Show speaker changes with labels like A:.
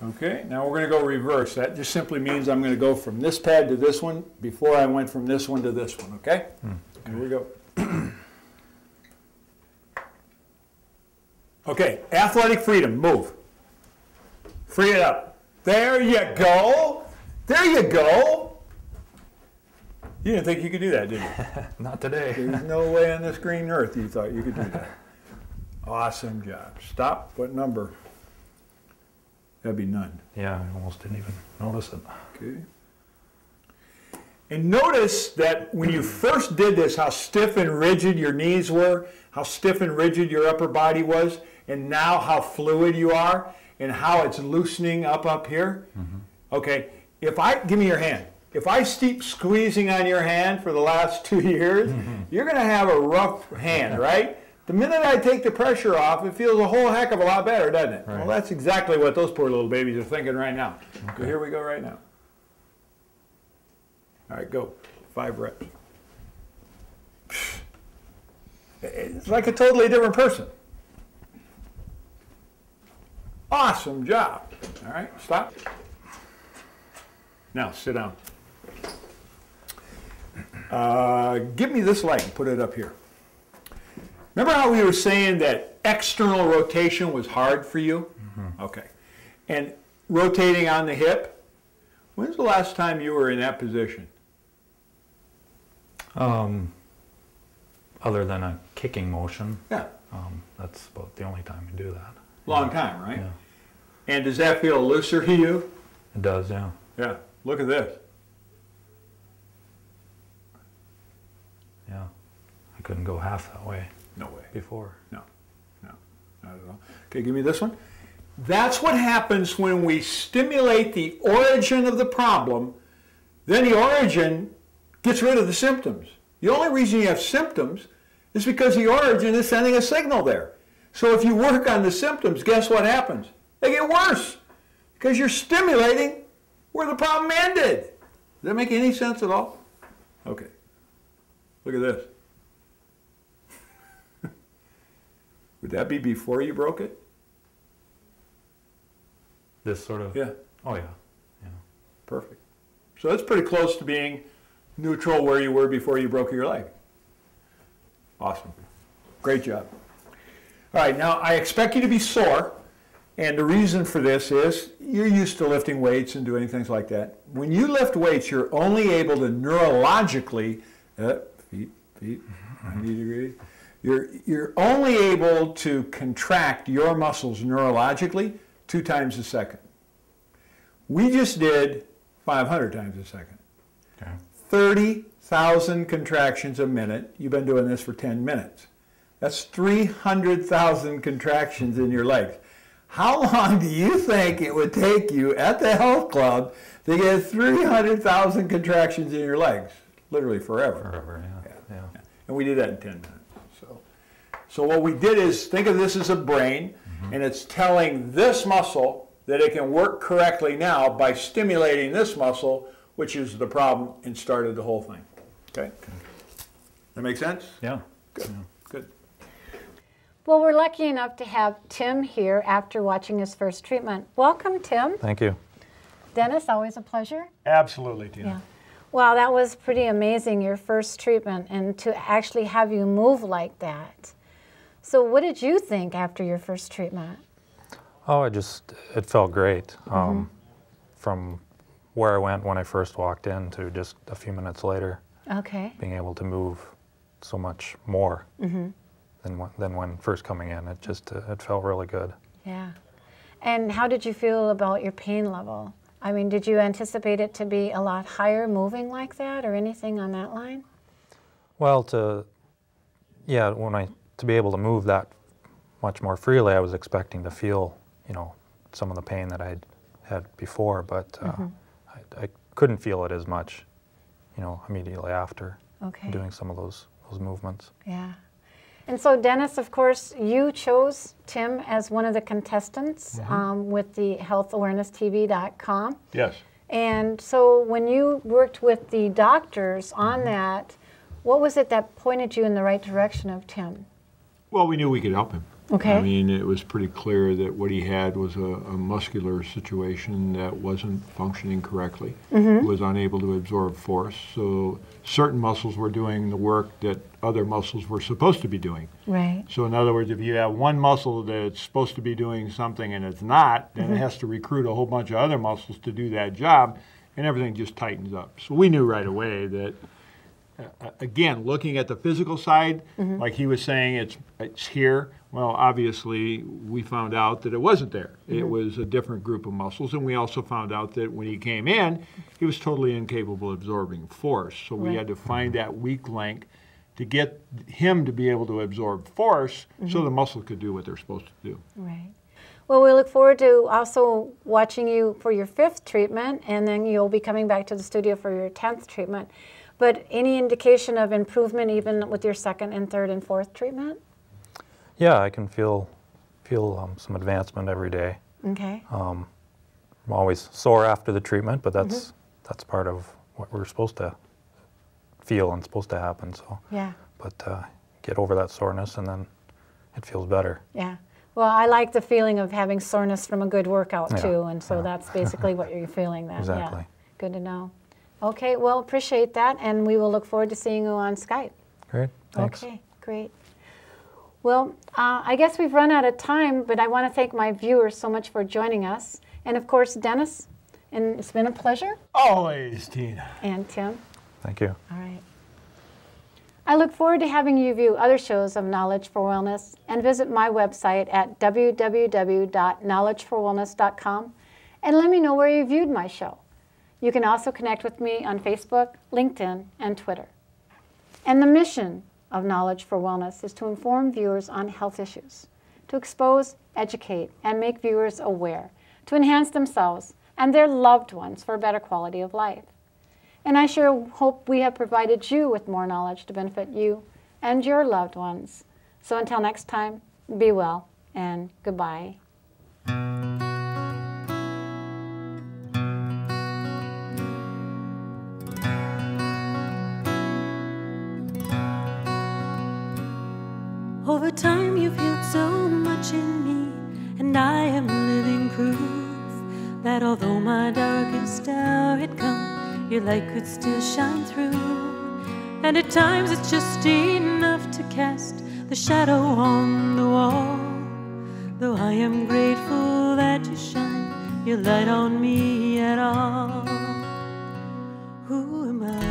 A: Okay, now we're going to go reverse. That just simply means I'm going to go from this pad to this one before I went from this one to this one, okay? Here we go. Okay, athletic freedom, move. Free it up. There you go. There you go. You didn't think you could do that, did you?
B: Not today.
A: There's no way on this green earth you thought you could do that. Awesome job. Stop. What number? That'd be none.
B: Yeah, I almost didn't even notice it.
A: Okay. And notice that when you first did this, how stiff and rigid your knees were, how stiff and rigid your upper body was, and now how fluid you are, and how it's loosening up here. Okay, give me your hand. If I keep squeezing on your hand for the last 2 years, you're going to have a rough hand, right? The minute I take the pressure off, it feels a whole heck of a lot better, doesn't it? Right. Well, that's exactly what those poor little babies are thinking right now. Okay. So here we go right now. All right, go. 5 reps. It's like a totally different person. Awesome job. All right, stop. Now, sit down. Give me this leg and put it up here. Remember how we were saying that external rotation was hard for you? Okay. And rotating on the hip? When's the last time you were in that position?
B: Other than a kicking motion.
A: Yeah.
B: That's about the only time you do that.
A: Long time, right?
B: Yeah.
A: And does that feel looser to you?
B: It does, yeah.
A: Yeah. Look at this.
B: Yeah. I couldn't go half that way.
A: No way.
B: Before.
A: No, not at all. Okay, give me this one. That's what happens when we stimulate the origin of the problem. Then the origin gets rid of the symptoms. The only reason you have symptoms is because the origin is sending a signal there. So if you work on the symptoms, guess what happens? They get worse because you're stimulating where the problem ended. Does that make any sense at all? Okay. Look at this. Would that be before you broke it?
B: This sort of?
A: Yeah.
B: Oh, yeah. Yeah.
A: Perfect. So that's pretty close to being neutral where you were before you broke your leg. Awesome. Great job. All right, now I expect you to be sore, and the reason for this is you're used to lifting weights and doing things like that. When you lift weights, you're only able to neurologically, feet, 90 degrees, you're only able to contract your muscles neurologically 2 times a second. We just did 500 times a second.
B: Okay.
A: 30,000 contractions a minute. You've been doing this for 10 minutes. That's 300,000 contractions in your legs. How long do you think it would take you at the health club to get 300,000 contractions in your legs? Literally forever.
B: Forever, yeah.
A: And we did that in 10 minutes. So what we did is think of this as a brain, and it's telling this muscle that it can work correctly now by stimulating this muscle, which is the problem and started the whole thing. Okay? That make sense?
B: Yeah.
A: Good.
B: Yeah.
A: Good.
C: Well, we're lucky enough to have Tim here after watching his first treatment. Welcome, Tim.
B: Thank you.
C: Dennis, always a pleasure.
A: Absolutely, Tina.
C: Yeah. Wow, that was pretty amazing, your first treatment, and to actually have you move like that. So what did you think after your first treatment?
B: Oh, it felt great. From where I went when I first walked in to just a few minutes later.
C: Okay.
B: Being able to move so much more than when first coming in. It felt really good.
C: Yeah. And how did you feel about your pain level? I mean, did you anticipate it to be a lot higher moving like that or anything on that line?
B: Well, to be able to move that much more freely, I was expecting to feel, some of the pain that I'd had before, but I couldn't feel it as much, immediately after doing some of those movements.
C: Yeah. And so, Dennis, of course, you chose Tim as one of the contestants with the healthawareness.tv.com.
A: Yes.
C: And so when you worked with the doctors on that, what was it that pointed you in the right direction of Tim?
A: Well, we knew we could help him.
C: Okay.
A: I mean, it was pretty clear that what he had was a muscular situation that wasn't functioning correctly. He was unable to absorb force. So certain muscles were doing the work that other muscles were supposed to be doing.
C: Right.
A: So in other words, if you have one muscle that's supposed to be doing something and it's not, then it has to recruit a whole bunch of other muscles to do that job, and everything just tightens up. So we knew right away that, again, looking at the physical side, like he was saying, it's here. Well, obviously, we found out that it wasn't there. It was a different group of muscles, and we also found out that when he came in, he was totally incapable of absorbing force. So we had to find that weak link to get him to be able to absorb force so the muscle could do what they're supposed to do.
C: Right. Well, we look forward to also watching you for your 5th treatment, and then you'll be coming back to the studio for your 10th treatment. But any indication of improvement even with your 2nd and 3rd and 4th treatment?
B: Yeah, I can feel some advancement every day.
C: Okay.
B: I'm always sore after the treatment, but that's part of what we're supposed to feel and supposed to happen. So
C: Yeah.
B: But get over that soreness, and then it feels better.
C: Yeah. Well, I like the feeling of having soreness from a good workout too, and so
B: yeah.
C: that's basically what you're feeling then.
B: Exactly.
C: Yeah. Good to know. Okay, well, appreciate that, and we will look forward to seeing you on Skype.
B: Great, thanks.
C: Okay, great. Well, I guess we've run out of time, but I want to thank my viewers so much for joining us. And of course, Dennis, and it's been a pleasure.
A: Always, Tina.
C: And Tim.
B: Thank you.
C: All right. I look forward to having you view other shows of Knowledge for Wellness and visit my website at www.knowledgeforwellness.com and let me know where you viewed my show. You can also connect with me on Facebook, LinkedIn, and Twitter. And the mission of Knowledge for Wellness is to inform viewers on health issues, to expose, educate, and make viewers aware, to enhance themselves and their loved ones for a better quality of life. And I sure hope we have provided you with more knowledge to benefit you and your loved ones. So until next time, be well and goodbye.
D: Over time you've healed so much in me, and I am living proof that although my darkest hour had come, your light could still shine through. And at times it's just enough to cast the shadow on the wall. Though I am grateful that you shine your light on me at all. Who am I?